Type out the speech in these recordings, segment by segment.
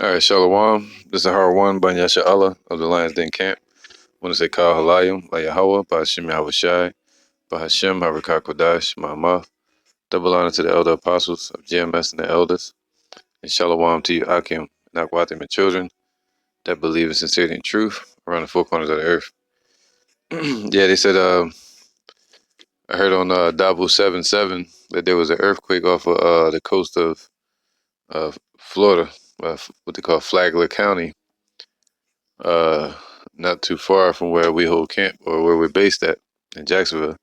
All right, Shalom. This is Har one by Yasha Allah of the Lions Den Camp. I want to say Kal Halayim by Yahweh, by Hashem Yahushai, by Hashem Harakah Kodash, Ma'amath. Double honor to the elder apostles of GMS and the elders. And Shalom to you, Akim, and Akwatim, and children that believe in sincerity and truth around the four corners of the earth. Yeah, they said, I heard on Dabu 77 that there was an earthquake off of the coast of Florida, what they call Flagler County, not too far from where we hold camp or where we're based at in Jacksonville.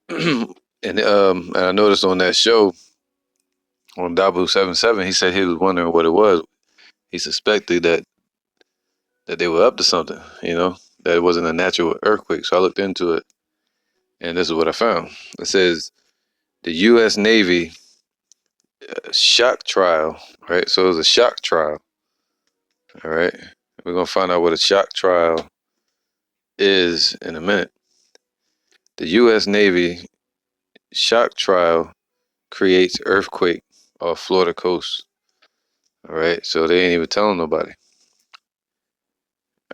And I noticed on that show on Dabu 77, he said he was wondering what it was. He suspected that they were up to something, that it wasn't a natural earthquake. So I looked into it, and this is what I found. It says the U.S. Navy shock trial, right? So it was a shock trial, all right? We're going to find out what a shock trial is in a minute. The U.S. Navy shock trial creates earthquake off Florida coast, all right? So they ain't even telling nobody,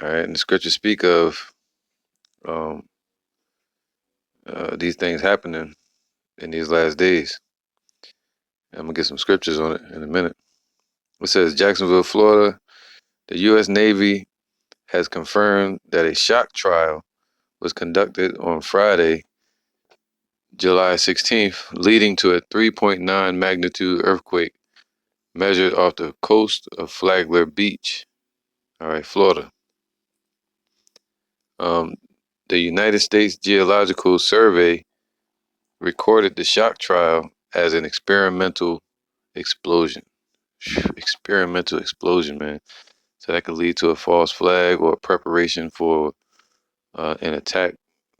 all right? And the scriptures speak of these things happening in these last days. I'm going to get some scriptures on it in a minute. It says Jacksonville, Florida, the U.S. Navy has confirmed that a shock trial was conducted on Friday, July 16th, leading to a 3.9 magnitude earthquake measured off the coast of Flagler Beach, all right, Florida. The United States Geological Survey recorded the shock trial as an experimental explosion. Experimental explosion, man. So that could lead to a false flag or a preparation for an attack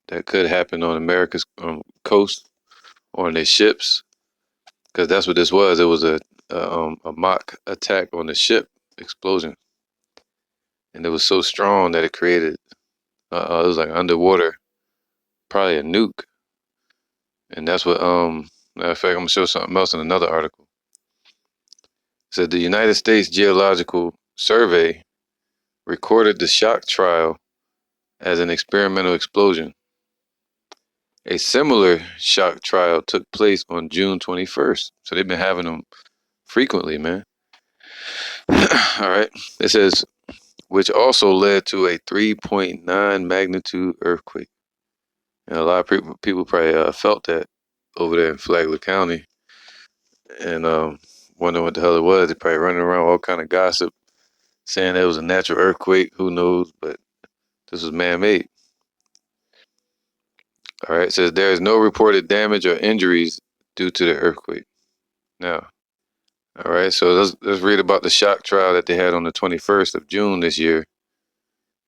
that could happen on America's coast or on their ships, because that's what this was. It was a mock attack on the ship explosion, and it was so strong that it created. It was like underwater, probably a nuke, and that's what. Matter of fact, I'm gonna show something else in another article. It said the United States Geological Survey recorded the shock trial as an experimental explosion. A similar shock trial took place on June 21st. So they've been having them frequently, man. All right. It says, which also led to a 3.9 magnitude earthquake. And a lot of people probably felt that over there in Flagler County, and wondering what the hell it was. They're probably running around all kind of gossip, saying it was a natural earthquake. Who knows? But this was man-made. All right. It says there is no reported damage or injuries due to the earthquake. Now, all right. So let's read about the shock trial that they had on the 21st of June this year.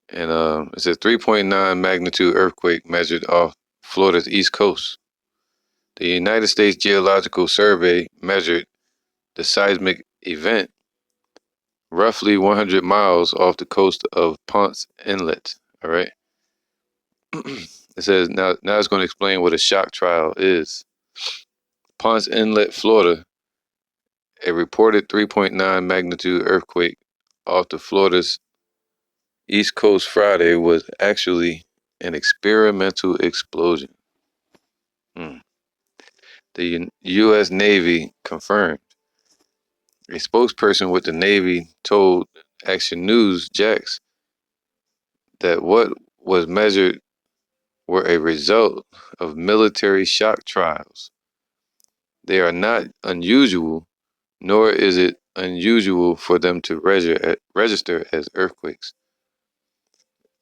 And it says 3.9 magnitude earthquake measured off Florida's east coast. The United States Geological Survey measured the seismic event roughly 100 miles off the coast of Ponce Inlet. All right. It says now it's going to explain what a shock trial is. Ponce Inlet, Florida, a reported 3.9 magnitude earthquake off the Florida's east coast Friday was actually an experimental explosion. The U.S. Navy confirmed. A spokesperson with the Navy told Action News Jax that what was measured were a result of military shock trials. They are not unusual, nor is it unusual for them to register as earthquakes.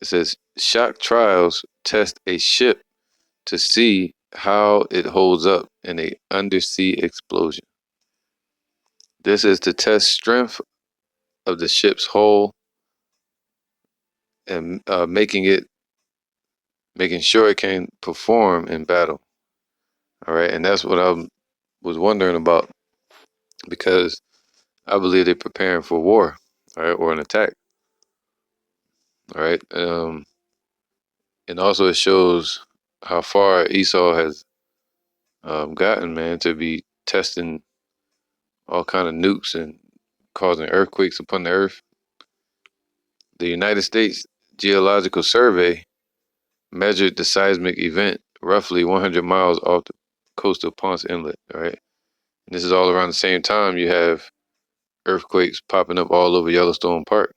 It says shock trials test a ship to see how it holds up in a undersea explosion. This is to test strength of the ship's hull and making sure it can perform in battle. All right, and that's what I was wondering about because I believe they're preparing for war, all right, or an attack. All right, and also it shows how far Esau has gotten, man, to be testing all kind of nukes and causing earthquakes upon the earth. The United States Geological Survey measured the seismic event roughly 100 miles off the coast of Ponce Inlet. All right, and this is all around the same time you have earthquakes popping up all over Yellowstone Park.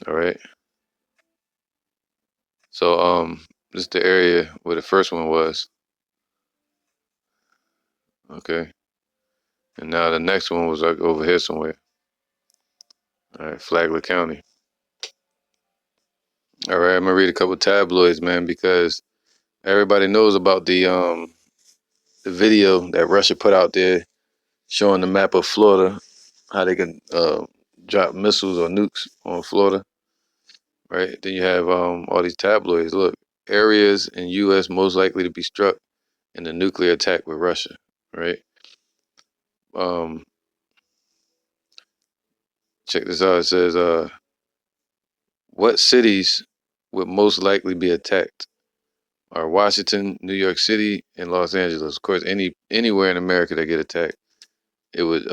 All right, so this is the area where the first one was. Okay, and now the next one was like over here somewhere. All right, Flagler County. All right, I'm gonna read a couple tabloids, man, because everybody knows about the video that Russia put out there showing the map of Florida, how they can drop missiles or nukes on Florida, right? Then you have all these tabloids. Look, areas in U.S. most likely to be struck in a nuclear attack with Russia, right? Um, check this out. It says, what cities would most likely be attacked are Washington, New York City, and Los Angeles. Of course, anywhere in America that get attacked, it would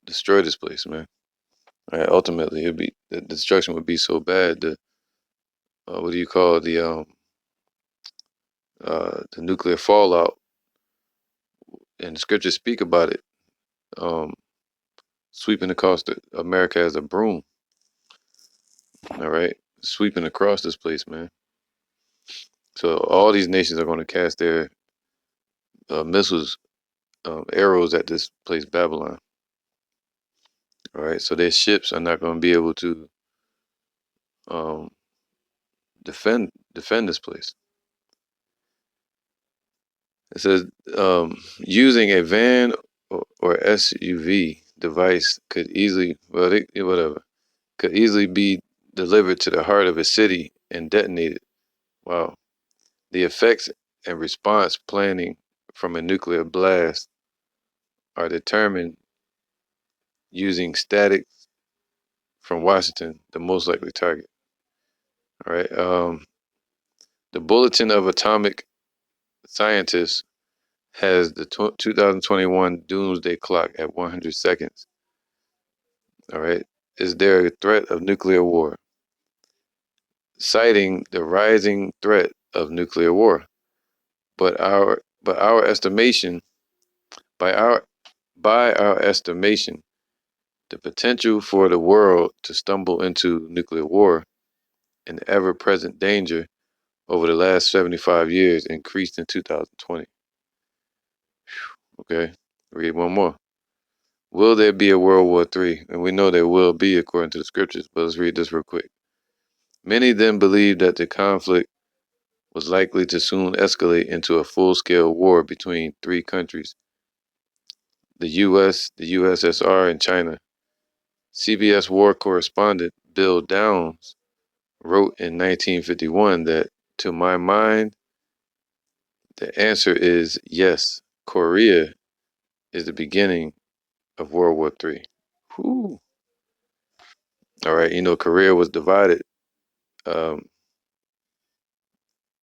destroy this place, man. Right? Ultimately, it'd be the destruction would be so bad. The what do you call it? The nuclear fallout, and the scriptures speak about it, um, sweeping across America as a broom. All right, sweeping across this place, man. So all these nations are going to cast their missiles, arrows at this place, Babylon. All right, so their ships are not going to be able to um, defend this place. It says using a van or SUV device could easily, well, whatever, could easily be delivered to the heart of a city and detonated. Wow. The effects and response planning from a nuclear blast are determined using static from Washington, the most likely target. All right. The Bulletin of Atomic Scientists has the 2021 doomsday clock at 100 seconds. All right. Is there a threat of nuclear war? Citing the rising threat of nuclear war. But our estimation by our by our estimation, the potential for the world to stumble into nuclear war, an ever-present danger over the last 75 years, increased in 2020. Okay, read one more. Will there be a World War III? And we know there will be according to the scriptures, but let's read this real quick. Many then believed that the conflict was likely to soon escalate into a full-scale war between three countries, the US, the USSR, and China. CBS war correspondent Bill Downs wrote in 1951 that, to my mind, the answer is yes. Korea is the beginning of World War III. Whew. All right, Korea was divided, um,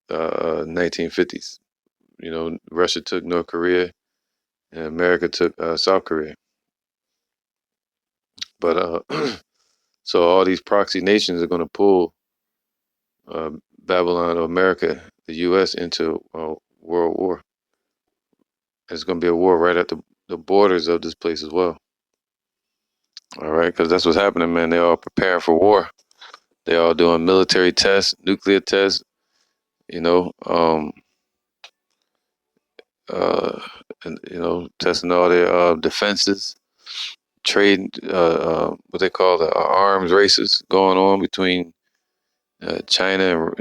1950s. Russia took North Korea and America took South Korea. But so all these proxy nations are going to pull Babylon or America, the U.S., into world war. It's going to be a war right at the borders of this place as well. All right, because that's what's happening, man. They're all preparing for war. They're all doing military tests, nuclear tests, you know, uh, and testing all their defenses, trading, what they call the arms races going on between China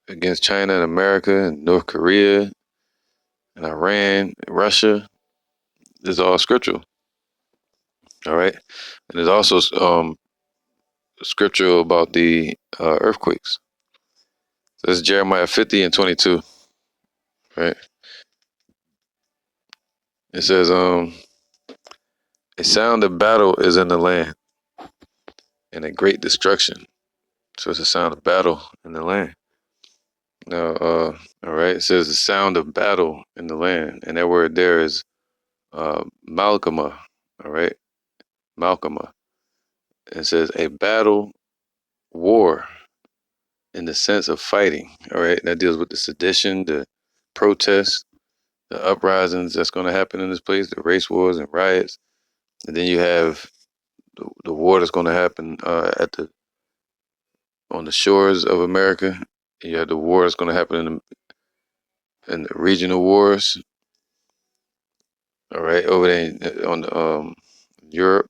against China and America and North Korea and Iran, Russia. This is all scriptural. All right, and there's also scriptural about the earthquakes. So this is Jeremiah 50 and 22. Right, it says, a sound of battle is in the land, and a great destruction. So it's a sound of battle in the land. Now, all right, it says the sound of battle in the land, and that word there is Malkama. All right, Malkama. It says a battle, war, in the sense of fighting. All right, that deals with the sedition, the protests, the uprisings that's going to happen in this place, the race wars and riots, and then you have the war that's going to happen at the on the shores of America. You have the war that's going to happen in the regional wars. All right, over there on the Europe,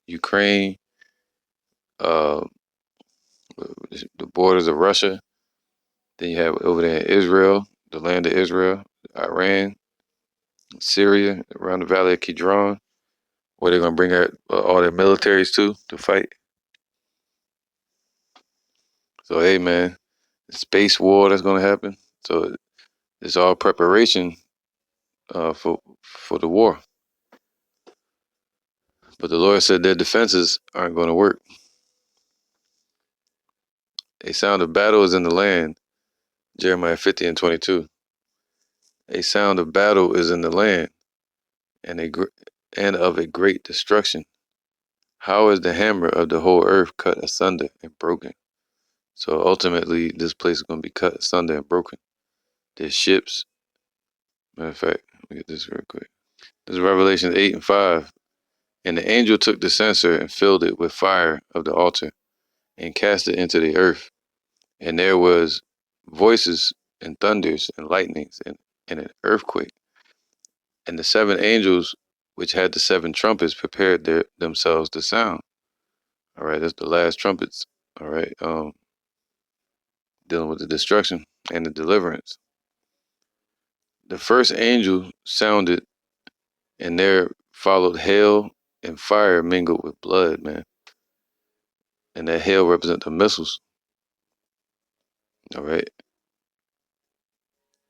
Ukraine, uh, the borders of Russia. Then you have over there in Israel, the land of Israel, Iran, Syria, around the Valley of Kidron, where they're gonna bring all their militaries to fight. So hey, man, the space war that's gonna happen. So it's all preparation for the war. But the Lord said their defenses aren't going to work. A sound of battle is in the land. Jeremiah 50 and 22. A sound of battle is in the land, and and of a great destruction. How is the hammer of the whole earth cut asunder and broken? So ultimately, this place is going to be cut asunder and broken. There's ships. Matter of fact, let me get this real quick. This is Revelation 8 and 5. And the angel took the censer and filled it with fire of the altar and cast it into the earth. And there was voices and thunders and lightnings and an earthquake. And the seven angels which had the seven trumpets prepared themselves to sound. All right, that's the last trumpets. All right, dealing with the destruction and the deliverance. The first angel sounded, and there followed hail and fire mingled with blood, man. And that hail represents the missiles. All right,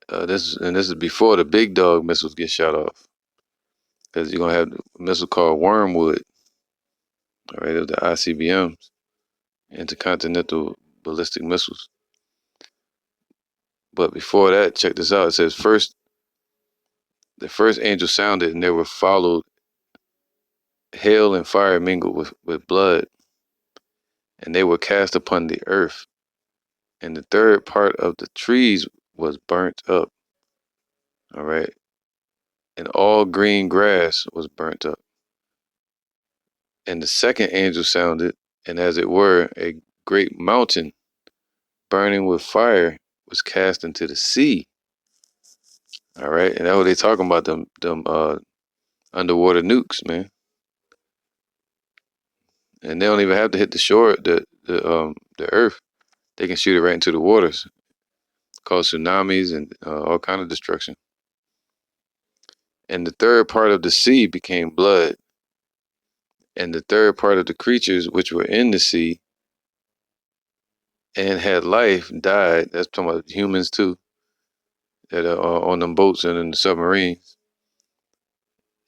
this is before the big dog missiles get shot off, because you're gonna have a missile called Wormwood. All right, of the ICBMs, intercontinental ballistic missiles. But before that, check this out. It says the first angel sounded, and there were followed hail and fire mingled with blood, and they were cast upon the earth. And the third part of the trees was burnt up. All right, and all green grass was burnt up. And the second angel sounded, and as it were, a great mountain burning with fire was cast into the sea. All right, and that's what they talking about, them underwater nukes, man. And they don't even have to hit the shore, the earth. They can shoot it right into the waters, cause tsunamis and all kind of destruction. And the third part of the sea became blood, and the third part of the creatures which were in the sea and had life died. That's talking about humans too, that are on them boats and in the submarines.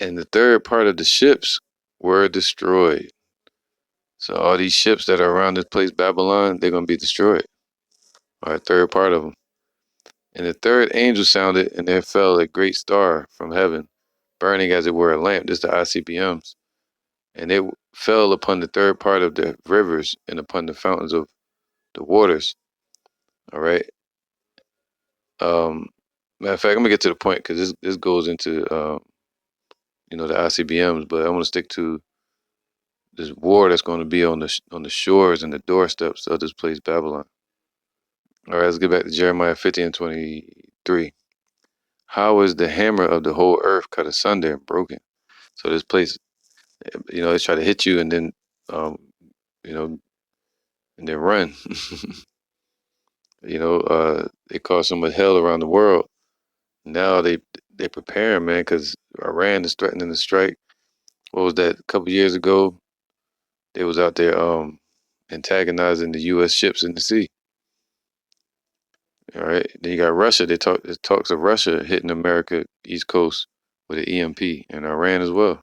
And the third part of the ships were destroyed. So all these ships that are around this place, Babylon, they're gonna be destroyed. All right, third part of them. And the third angel sounded, and there fell a great star from heaven, burning as it were a lamp. This is the ICBMs. And it fell upon the third part of the rivers and upon the fountains of the waters. All right. Matter of fact, I'm gonna get to the point because this goes into the ICBMs, but I want to stick to this war that's going to be on the shores and the doorsteps of this place, Babylon. All right, let's get back to Jeremiah 50 and 23. How is the hammer of the whole earth cut asunder and broken? So this place, they try to hit you and then, um, you know, and then run. They caused so much hell around the world. Now they preparing, man, because Iran is threatening to strike. What was that? A couple years ago, they was out there antagonizing the U.S. ships in the sea. All right. Then you got Russia. There's talks of Russia hitting America East Coast with an EMP and Iran as well.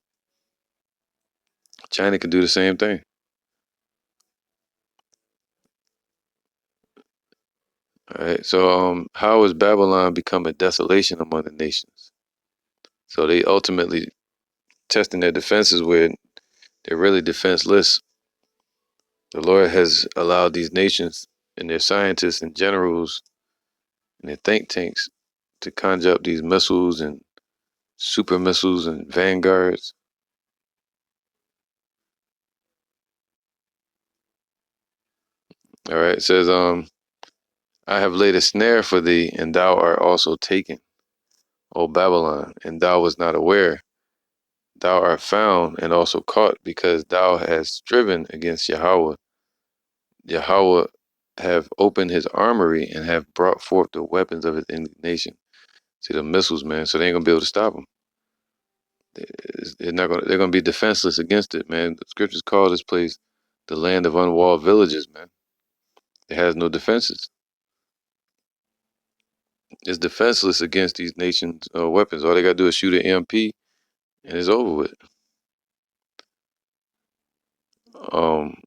China can do the same thing. All right. So how has Babylon become a desolation among the nations? So they ultimately testing their defenses where they're really defenseless. The Lord has allowed these nations and their scientists and generals and their think tanks to conjure up these missiles and super missiles and vanguards. All right. It says, I have laid a snare for thee, and thou art also taken, O Babylon, and thou was not aware. Thou art found and also caught, because thou hast striven against Yahweh. Yahweh have opened his armory and have brought forth the weapons of his indignation. See the missiles, man. So they ain't gonna be able to stop them. They're not gonna. They're gonna be defenseless against it, man. The scriptures call this place the land of unwalled villages, man. It has no defenses. It's defenseless against these nations' weapons. All they gotta do is shoot an MP, and it's over with. Um,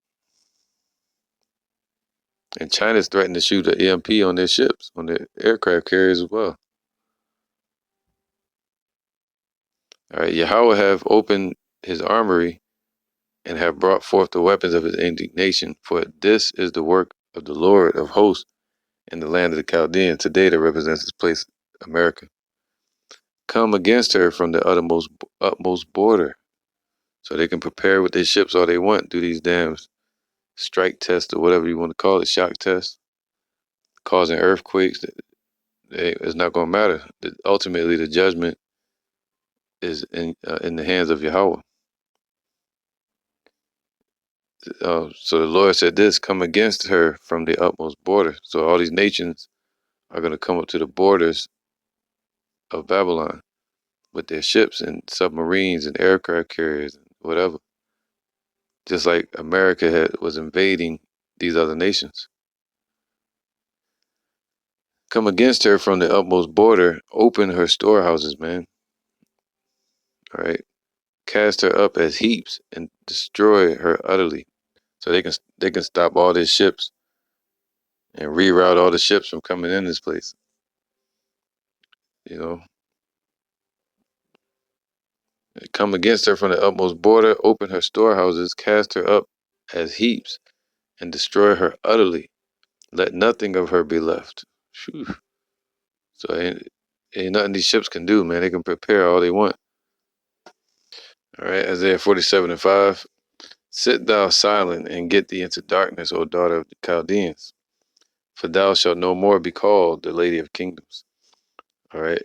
and China's threatened to shoot an EMP on their ships, on their aircraft carriers as well. All right, Yahweh have opened his armory and have brought forth the weapons of his indignation. For this is the work of the Lord of hosts in the land of the Chaldeans. Today that represents this place, America. Come against her from the utmost border, so they can prepare with their ships all they want. Do these damn strike tests or whatever you want to call it, shock tests, causing earthquakes. It's not going to matter. Ultimately, the judgment is in the hands of Yahweh. So the Lord said this, come against her from the utmost border. So all these nations are going to come up to the borders of Babylon with their ships and submarines and aircraft carriers and whatever. Just like America was invading these other nations. Come against her from the utmost border, open her storehouses, man. All right. Cast her up as heaps and destroy her utterly. So they can stop all these ships and reroute all the ships from coming in this place. You know, come against her from the utmost border, open her storehouses, cast her up as heaps, and destroy her utterly. Let nothing of her be left. Whew. So ain't nothing these ships can do, man. They can prepare all they want. All right, Isaiah 47 and 5. Sit thou silent and get thee into darkness, O daughter of the Chaldeans, for thou shalt no more be called the Lady of Kingdoms. All right.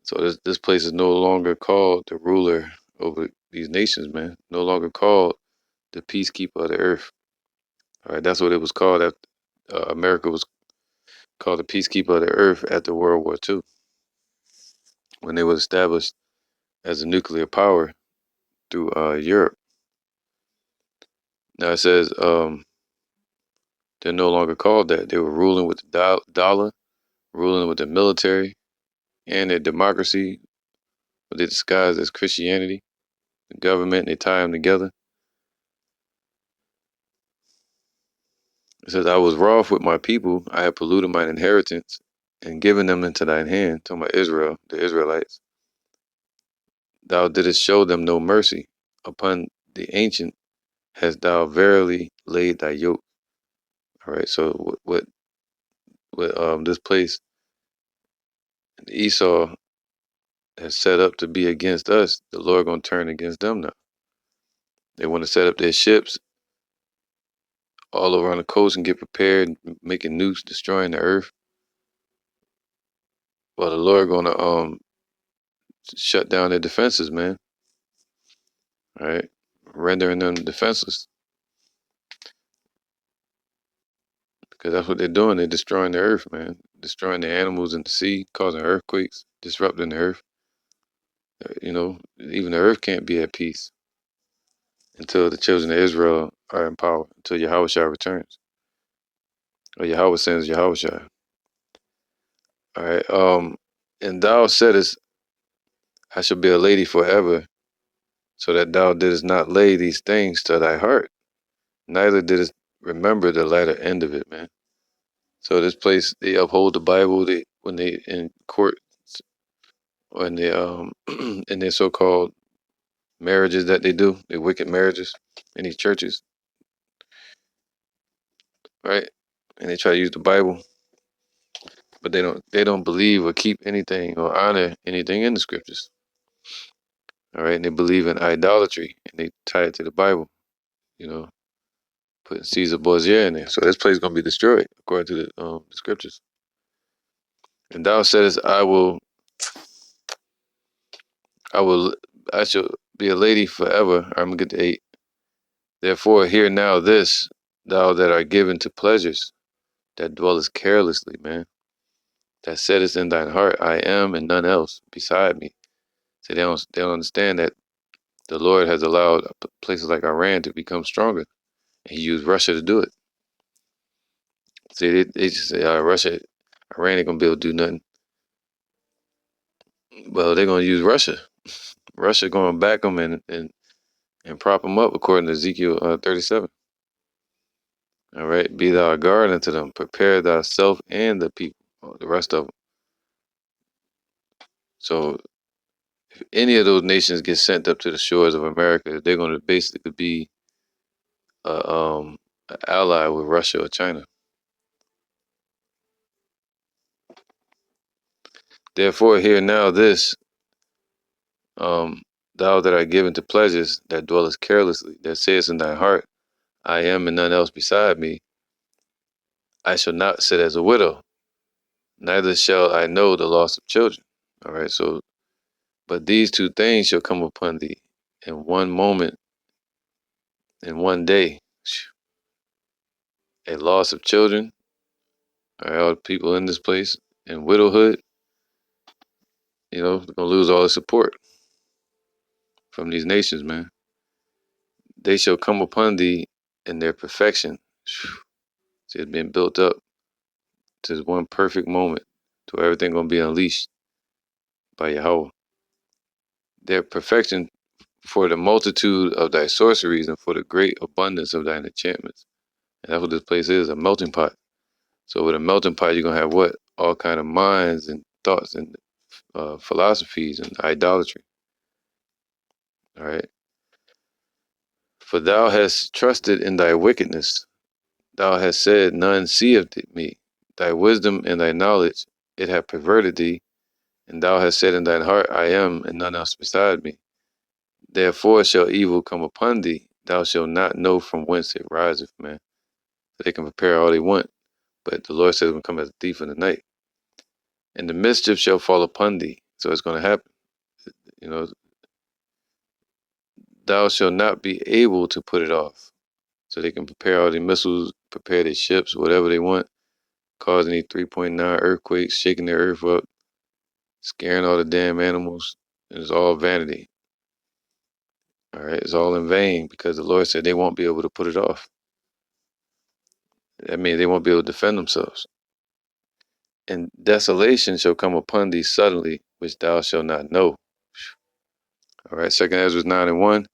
So this place is no longer called the ruler over these nations, man. No longer called the peacekeeper of the earth. All right, that's what it was called. After America was called the peacekeeper of the earth after World War II, when they was established as a nuclear power through Europe. Now it says they're no longer called that. They were ruling with the dollar, ruling with the military, and their democracy, but they disguised as Christianity. The government, they tie them together. It says, I was wroth with my people. I have polluted mine inheritance and given them into thine hand, talking about Israel, the Israelites. Thou didst show them no mercy. Upon the ancient hast thou verily laid thy yoke. All right, so what this place, Esau has set up to be against us, the Lord gonna turn against them now. They want to set up their ships all around the coast and get prepared, making nukes, destroying the earth. Well, the Lord gonna shut down their defenses, man. All right, rendering them defenseless, because that's what they're doing. They're destroying the earth, man. Destroying the animals in the sea, causing earthquakes, disrupting the earth. Even the earth can't be at peace until the children of Israel are in power, until Yahushua returns, or Yahweh sends Yahushua. All right. And thou saidest, I shall be a lady forever, so that thou didst not lay these things to thy heart, neither didst remember the latter end of it, man. So this place, they uphold the Bible. They when they in court, when they in their so-called marriages that they do, their wicked marriages in these churches, right? And they try to use the Bible, but they don't believe or keep anything or honor anything in the scriptures. All right, and they believe in idolatry and they tie it to the Bible. You know, putting Caesar Borgia in there. So this place is gonna be destroyed according to the scriptures. And thou saidest, I will, I shall be a lady forever. I'm gonna get to 8. Therefore, hear now this, thou that art given to pleasures, that dwellest carelessly, man. That saidest in thine heart, I am and none else beside me. So they don't understand that the Lord has allowed places like Iran to become stronger. And he used Russia to do it. See, they just say, Russia, Iran ain't gonna be able to do nothing. Well, they're gonna use Russia. Russia going to back them and prop them up according to Ezekiel 37. All right, be thou a guard unto them, prepare thyself and the people, the rest of them. So if any of those nations get sent up to the shores of America, they're going to basically be an ally with Russia or China. Therefore, hear now this, thou that art given to pleasures, that dwellest carelessly, that sayest in thy heart, I am and none else beside me, I shall not sit as a widow, neither shall I know the loss of children. All right, so, but these two things shall come upon thee in one moment, in one day. A loss of children, all the people in this place, and widowhood, they're going to lose all the support from these nations, man. They shall come upon thee in their perfection. See, it's been built up to this one perfect moment to where everything going to be unleashed by Yahweh. Their perfection for the multitude of thy sorceries and for the great abundance of thine enchantments. And that's what this place is, a melting pot. So with a melting pot, you're going to have what? All kind of minds and thoughts and philosophies and idolatry. All right. For thou hast trusted in thy wickedness. Thou hast said, none seeth me. Thy wisdom and thy knowledge, it hath perverted thee. And thou hast said in thine heart, I am, and none else beside me. Therefore shall evil come upon thee. Thou shalt not know from whence it riseth, man. So they can prepare all they want, but the Lord says it will come as a thief in the night. And the mischief shall fall upon thee. So it's going to happen. You know, thou shalt not be able to put it off. So they can prepare all the missiles, prepare their ships, whatever they want, causing these 3.9 earthquakes, shaking the earth up, scaring all the damn animals. And it's all vanity. All right, it's all in vain because the Lord said they won't be able to put it off. That means they won't be able to defend themselves. And desolation shall come upon thee suddenly, which thou shalt not know. All right, 2 Ezra 9:1.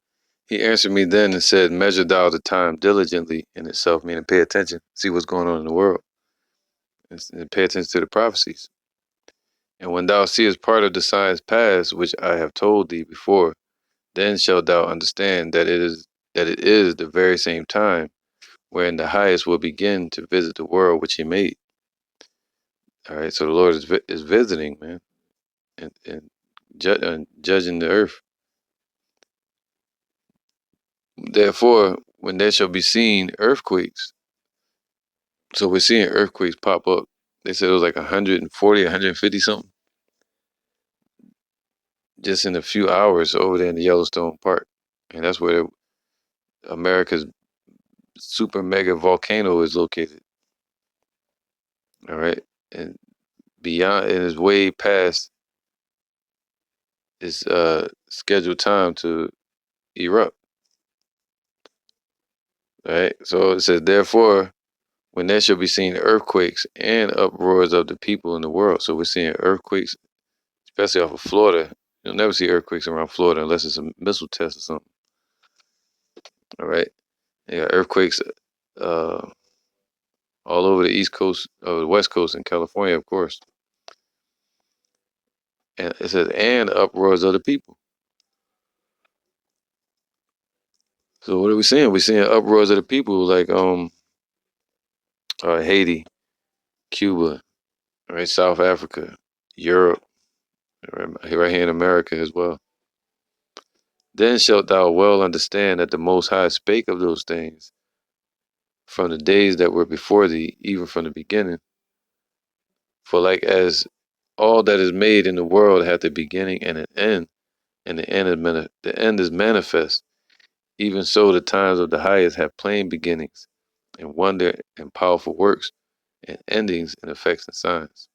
He answered me then and said, measure thou the time diligently in itself, meaning pay attention, see what's going on in the world, and pay attention to the prophecies. And when thou seest part of the signs past, which I have told thee before, then shalt thou understand that it is the very same time wherein the highest will begin to visit the world which he made. All right, so the Lord is visiting, man, and judging the earth. Therefore, when there shall be seen earthquakes, So we're seeing earthquakes pop up. They said it was like 140, 150 something just in a few hours over there in the Yellowstone Park. And that's where America's super mega volcano is located. All right. And beyond, and is way past its scheduled time to erupt. All right. So it says, therefore, when there shall be seen earthquakes and uproars of the people in the world. So we're seeing earthquakes, especially off of Florida. You'll never see earthquakes around Florida unless it's a missile test or something. All right. Yeah, earthquakes uh, all over the East Coast, or the West Coast in California, of course. And it says, and uproars of the people. So what are we seeing? We're seeing uproars of the people like Haiti, Cuba, right, South Africa, Europe, right here in America as well. Then shalt thou well understand that the Most High spake of those things from the days that were before thee, even from the beginning. For like as all that is made in the world hath a beginning and an end, and the end is manifest, even so the times of the highest have plain beginnings, and wonder and powerful works, and endings and effects and signs.